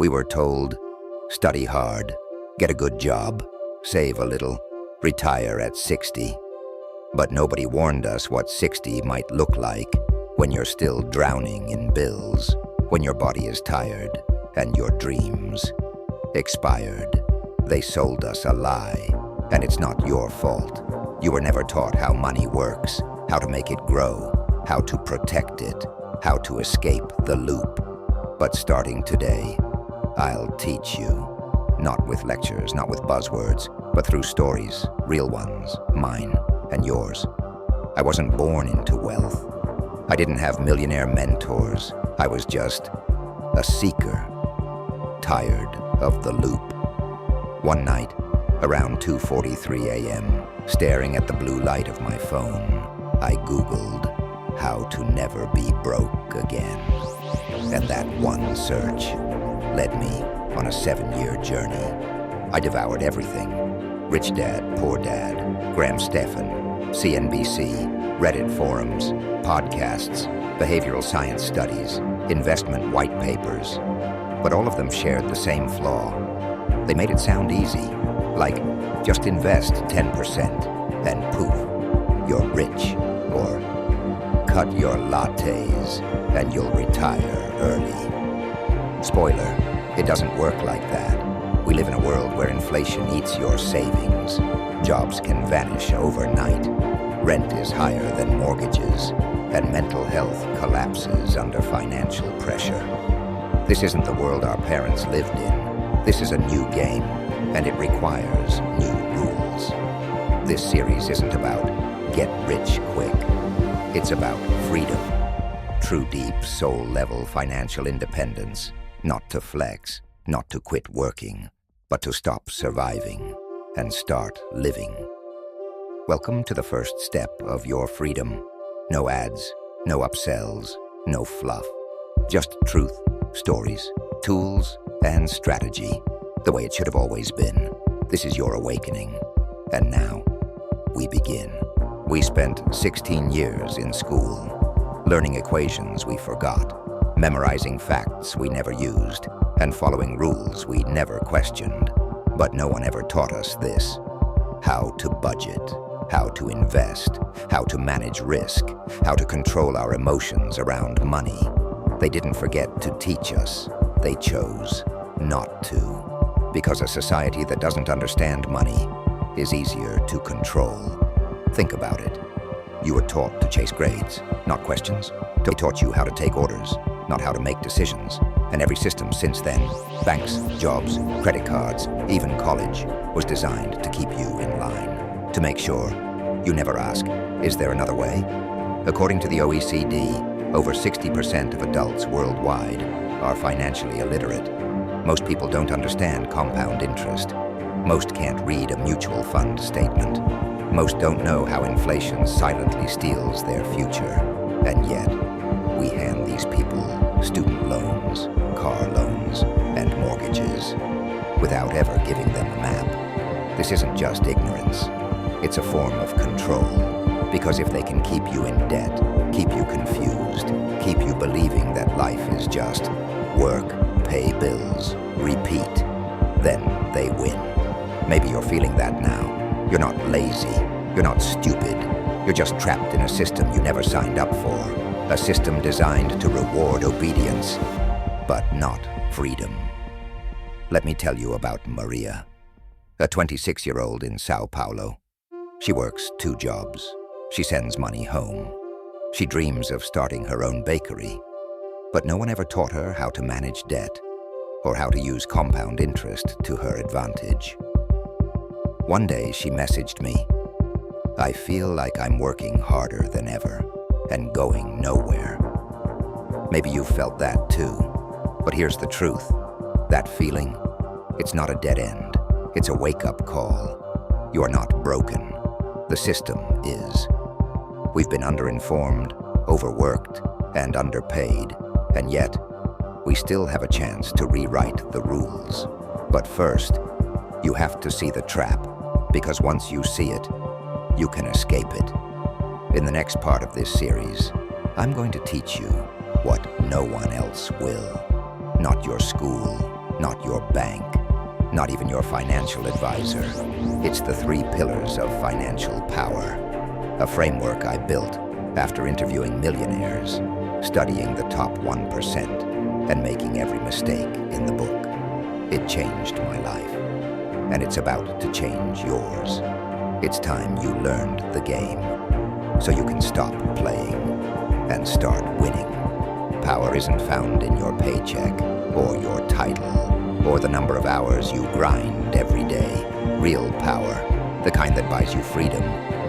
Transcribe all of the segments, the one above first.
We were told, study hard, get a good job, save a little, retire at 60. But nobody warned us what 60 might look like when you're still drowning in bills, when your body is tired and your dreams expired. They sold us a lie, and it's not your fault. You were never taught how money works, how to make it grow, how to protect it, how to escape the loop. But starting today, I'll teach you. Not with lectures, not with buzzwords, but through stories, real ones, mine and yours. I wasn't born into wealth. I didn't have millionaire mentors. I was just a seeker, tired of the loop. One night, around 2:43 a.m., staring at the blue light of my phone, I Googled how to never be broke again. And that one search led me on a 7-year journey. I devoured everything. Rich Dad, Poor Dad, Graham Stephan, CNBC, Reddit forums, podcasts, behavioral science studies, investment white papers. But all of them shared the same flaw. They made it sound easy, like just invest 10% and poof, you're rich, or cut your lattes and you'll retire early. Spoiler, it doesn't work like that. We live in a world where inflation eats your savings. Jobs can vanish overnight. Rent is higher than mortgages, and mental health collapses under financial pressure. This isn't the world our parents lived in. This is a new game, and it requires new rules. This series isn't about get rich quick. It's about freedom. True deep soul-level financial independence. Not to flex, not to quit working, but to stop surviving and start living. Welcome to the first step of your freedom. No ads, no upsells, no fluff. Just truth, stories, tools, and strategy, the way it should have always been. This is your awakening. And now, we begin. We spent 16 years in school, learning equations we forgot, memorizing facts we never used, and following rules we never questioned. But no one ever taught us this: how to budget, how to invest, how to manage risk, how to control our emotions around money. They didn't forget to teach us. They chose not to. Because a society that doesn't understand money is easier to control. Think about it. You were taught to chase grades, not questions. They taught you how to take orders, not how to make decisions. And every system since then, banks, jobs, credit cards, even college, was designed to keep you in line. To make sure you never ask, is there another way? According to the OECD, over 60% of adults worldwide are financially illiterate. Most people don't understand compound interest. Most can't read a mutual fund statement. Most don't know how inflation silently steals their future. And yet, we hand these people student loans, car loans, and mortgages without ever giving them a map. This isn't just ignorance. It's a form of control. Because if they can keep you in debt, keep you confused, keep you believing that life is just work, pay bills, repeat, then they win. Maybe you're feeling that now. You're not lazy. You're not stupid. You're just trapped in a system you never signed up for. A system designed to reward obedience, but not freedom. Let me tell you about Maria, a 26-year-old in Sao Paulo. She works 2 jobs. She sends money home. She dreams of starting her own bakery. But no one ever taught her how to manage debt or how to use compound interest to her advantage. One day she messaged me, "I feel like I'm working harder than ever and going nowhere." Maybe you felt that too, but here's the truth. That feeling, it's not a dead end. It's a wake-up call. You are not broken. The system is. We've been underinformed, overworked, and underpaid, and yet we still have a chance to rewrite the rules. But first, you have to see the trap, because once you see it, you can escape it. In the next part of this series, I'm going to teach you what no one else will. Not your school, not your bank, not even your financial advisor. It's the 3 pillars of financial power, a framework I built after interviewing millionaires, studying the top 1%, and making every mistake in the book. It changed my life, and it's about to change yours. It's time you learned the game, so you can stop playing and start winning. Power isn't found in your paycheck, or your title, or the number of hours you grind every day. Real power, the kind that buys you freedom,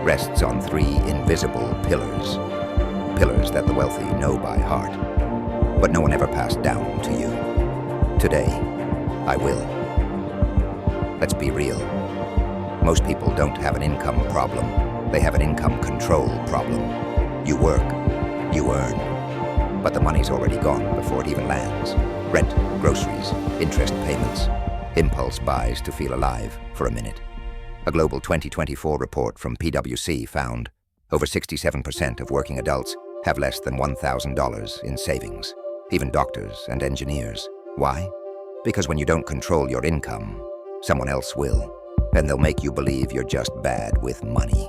rests on 3 invisible pillars. Pillars that the wealthy know by heart, but no one ever passed down to you. Today, I will. Let's be real. Most people don't have an income problem. They have an income control problem. You work, you earn, but the money's already gone before it even lands. Rent, groceries, interest payments, impulse buys to feel alive for a minute. A global 2024 report from PwC found over 67% of working adults have less than $1,000 in savings, even doctors and engineers. Why? Because when you don't control your income, someone else will, and they'll make you believe you're just bad with money,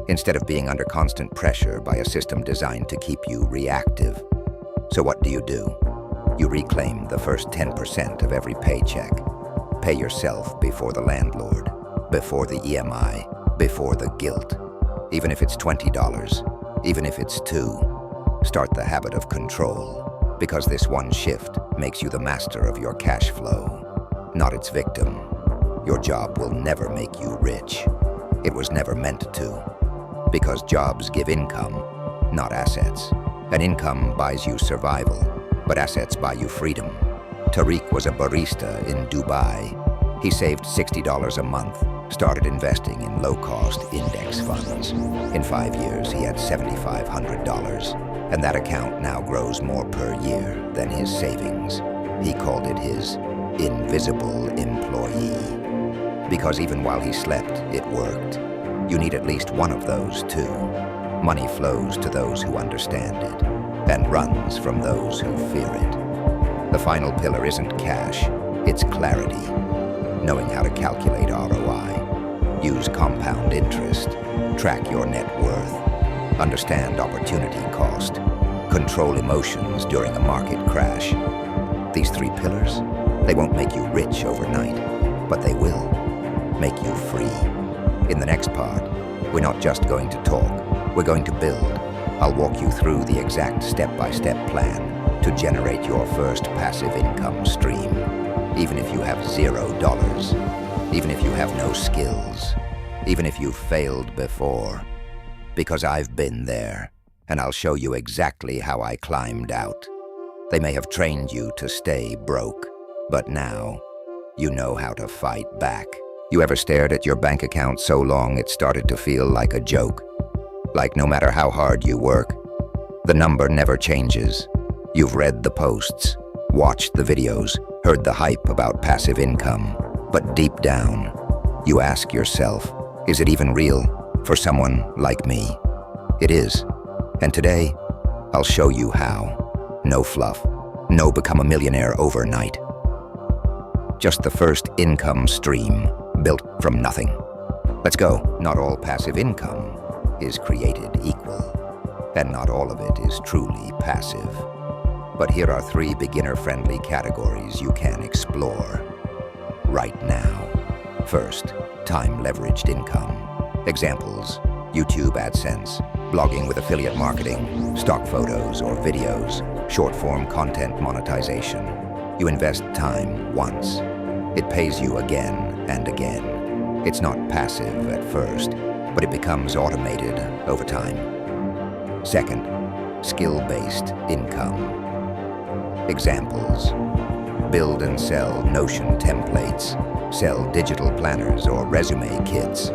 instead of being under constant pressure by a system designed to keep you reactive. So what do? You reclaim the first 10% of every paycheck. Pay yourself before the landlord, before the EMI, before the guilt. Even if it's $20, even if it's $2, start the habit of control, because this one shift makes you the master of your cash flow, not its victim. Your job will never make you rich. It was never meant to, because jobs give income, not assets. And income buys you survival, but assets buy you freedom. Tariq was a barista in Dubai. He saved $60 a month, started investing in low-cost index funds. In 5 years, he had $7,500, and that account now grows more per year than his savings. He called it his invisible employee. Because even while he slept, it worked. You need at least one of those too. Money flows to those who understand it, and runs from those who fear it. The final pillar isn't cash, it's clarity. Knowing how to calculate ROI, use compound interest, track your net worth, understand opportunity cost, control emotions during a market crash. These 3 pillars, they won't make you rich overnight, but they will make you free. In the next part, we're not just going to talk, we're going to build. I'll walk you through the exact step-by-step plan to generate your first passive income stream, even if you have $0, even if you have no skills, even if you've failed before. Because I've been there, and I'll show you exactly how I climbed out. They may have trained you to stay broke, but now you know how to fight back. You ever stared at your bank account so long it started to feel like a joke? Like no matter how hard you work, the number never changes. You've read the posts, watched the videos, heard the hype about passive income, but deep down, you ask yourself, is it even real for someone like me? It is, and today, I'll show you how. No fluff, no become a millionaire overnight. Just the first income stream, built from nothing. Let's go. Not all passive income is created equal, and not all of it is truly passive. But here are 3 beginner-friendly categories you can explore right now. First, time-leveraged income. Examples: YouTube AdSense, blogging with affiliate marketing, stock photos or videos, short-form content monetization. You invest time once. It pays you again and again. It's not passive at first, but it becomes automated over time. Second, skill-based income. Examples: build and sell Notion templates, sell digital planners or resume kits,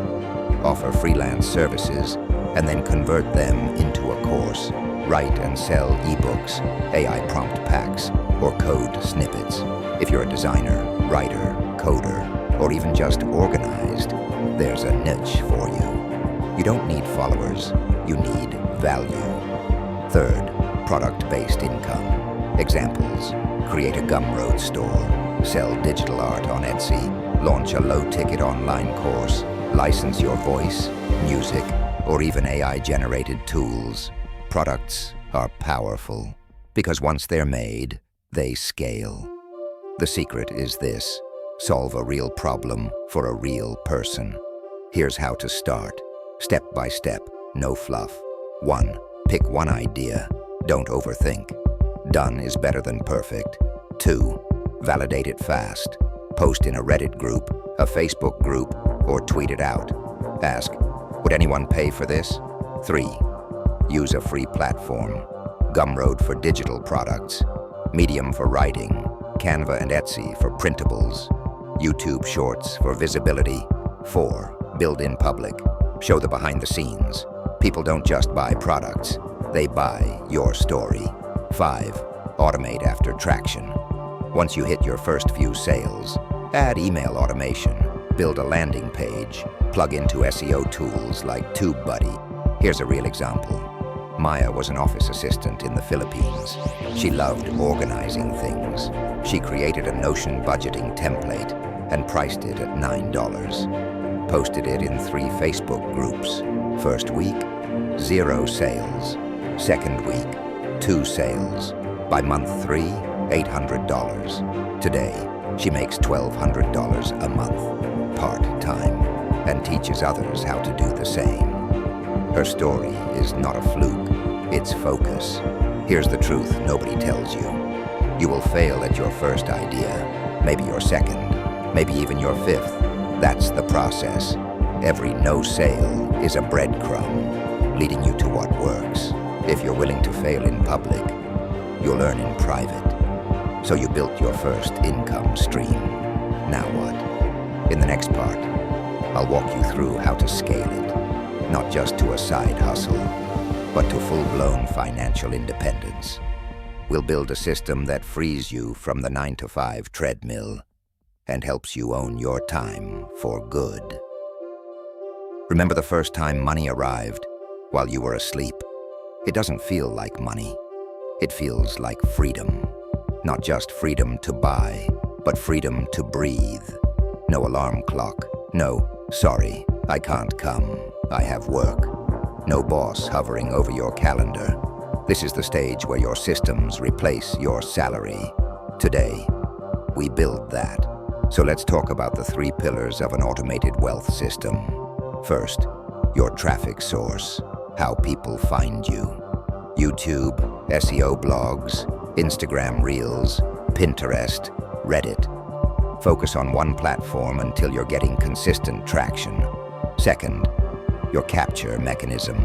offer freelance services, and then convert them into a course, write and sell ebooks, AI prompt packs, or code snippets. If you're a designer, writer, coder, or even just organized, there's a niche for you. You don't need followers, you need value. Third, product-based income. Examples: create a Gumroad store, Sell digital art on Etsy. Launch a low-ticket online course. License your voice, music, or even AI-generated tools. Products are powerful because once they're made, they scale. The secret is this: solve a real problem for a real person. Here's how to start. Step by step, no fluff. 1. Pick one idea. Don't overthink. Done is better than perfect. 2. Validate it fast. Post in a Reddit group, a Facebook group, or tweet it out. Ask, would anyone pay for this? 3. Use a free platform. Gumroad for digital products, Medium for writing, Canva and Etsy for printables, YouTube Shorts for visibility. 4. Build in public. Show the behind the scenes. People don't just buy products, they buy your story. 5. Automate after traction. Once you hit your first few sales, add email automation, build a landing page, plug into SEO tools like TubeBuddy. Here's a real example. Maya was an office assistant in the Philippines. She loved organizing things. She created a Notion budgeting template and priced it at $9. Posted it in 3 Facebook groups. First week, 0 sales. Second week, 2 sales. By month 3, $800. Today, she makes $1,200 a month, part-time, and teaches others how to do the same. Her story is not a fluke, it's focus. Here's the truth nobody tells you. You will fail at your first idea, maybe your second, maybe even your 5th. That's the process. Every no sale is a breadcrumb, leading you to what works. If you're willing to fail in public, you'll earn in private. So you built your first income stream. Now what? In the next part, I'll walk you through how to scale it, not just to a side hustle, but to full-blown financial independence. We'll build a system that frees you from the 9-to-5 treadmill and helps you own your time for good. Remember the first time money arrived while you were asleep? It doesn't feel like money. It feels like freedom. Not just freedom to buy, but freedom to breathe. No alarm clock. No, sorry, I can't come. I have work. No boss hovering over your calendar. This is the stage where your systems replace your salary. Today, we build that. So let's talk about the 3 pillars of an automated wealth system. First, your traffic source, how people find you. YouTube, SEO blogs, Instagram Reels, Pinterest, Reddit. Focus on one platform until you're getting consistent traction. Second, your capture mechanism,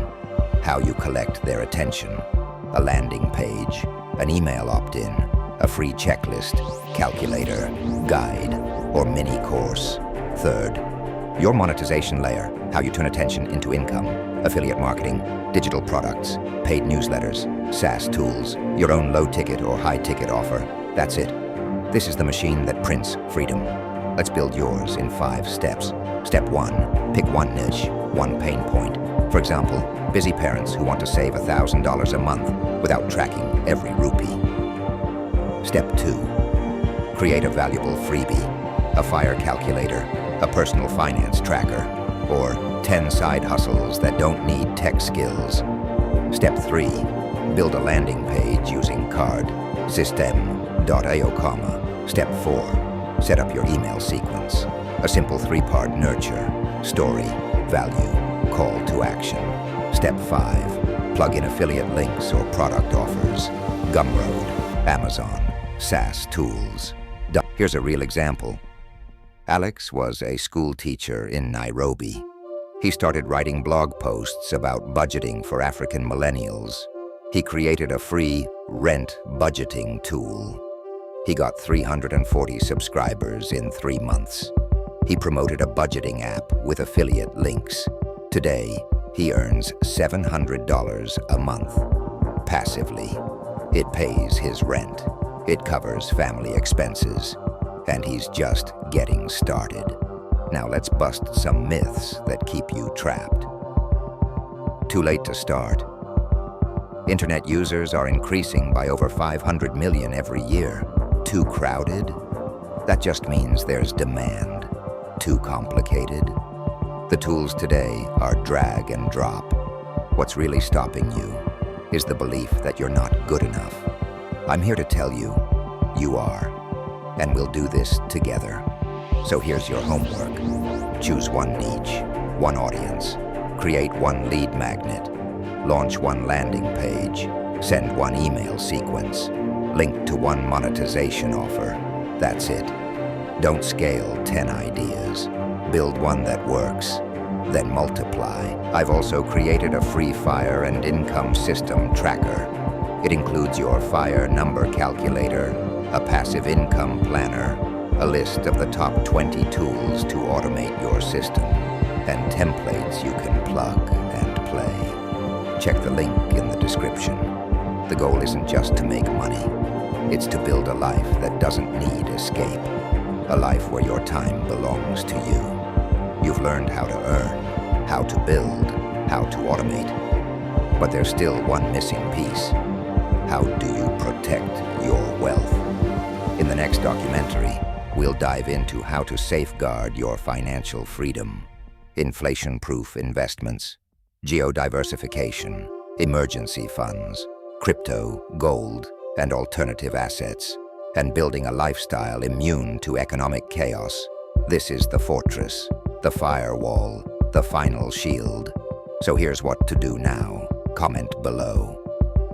how you collect their attention. A landing page, an email opt-in, a free checklist, calculator, guide, or mini course. Third, your monetization layer, how you turn attention into income. Affiliate marketing, digital products, paid newsletters, SaaS tools, your own low-ticket or high-ticket offer. That's it. This is the machine that prints freedom. Let's build yours in 5 steps. Step 1, pick one niche, one pain point. For example, busy parents who want to save $1,000 a month without tracking every rupee. Step 2, create a valuable freebie, a fire calculator, a personal finance tracker, or 10 side hustles that don't need tech skills. Step 3, build a landing page using card, system.io. Step 4, set up your email sequence. A simple 3-part nurture, story, value, call to action. Step 5, plug in affiliate links or product offers. Gumroad, Amazon, SaaS tools. Here's a real example. Alex was a school teacher in Nairobi. He started writing blog posts about budgeting for African millennials. He created a free rent budgeting tool. He got 340 subscribers in 3 months. He promoted a budgeting app with affiliate links. Today, he earns $700 a month, passively. It pays his rent. It covers family expenses. And he's just getting started. Now let's bust some myths that keep you trapped. Too late to start. Internet users are increasing by over 500 million every year. Too crowded? That just means there's demand. Too complicated? The tools today are drag and drop. What's really stopping you is the belief that you're not good enough. I'm here to tell you, you are, and we'll do this together. So here's your homework. Choose one niche, one audience, create one lead magnet, launch one landing page, send one email sequence, link to one monetization offer. That's it. Don't scale 10 ideas. Build one that works, then multiply. I've also created a free fire and income system tracker. It includes your fire number calculator, a passive income planner, a list of the top 20 tools to automate your system, and templates you can plug and play. Check the link in the description. The goal isn't just to make money. It's to build a life that doesn't need escape. A life where your time belongs to you. You've learned how to earn, how to build, how to automate. But there's still one missing piece. How do you protect your wealth? In the next documentary, we'll dive into how to safeguard your financial freedom. Inflation-proof investments, geodiversification, emergency funds, crypto, gold, and alternative assets, and building a lifestyle immune to economic chaos. This is the fortress, the firewall, the final shield. So here's what to do now. Comment below.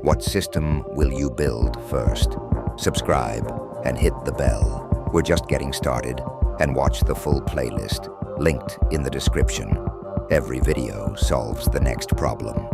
What system will you build first? Subscribe and hit the bell. We're just getting started, and watch the full playlist, linked in the description. Every video solves the next problem.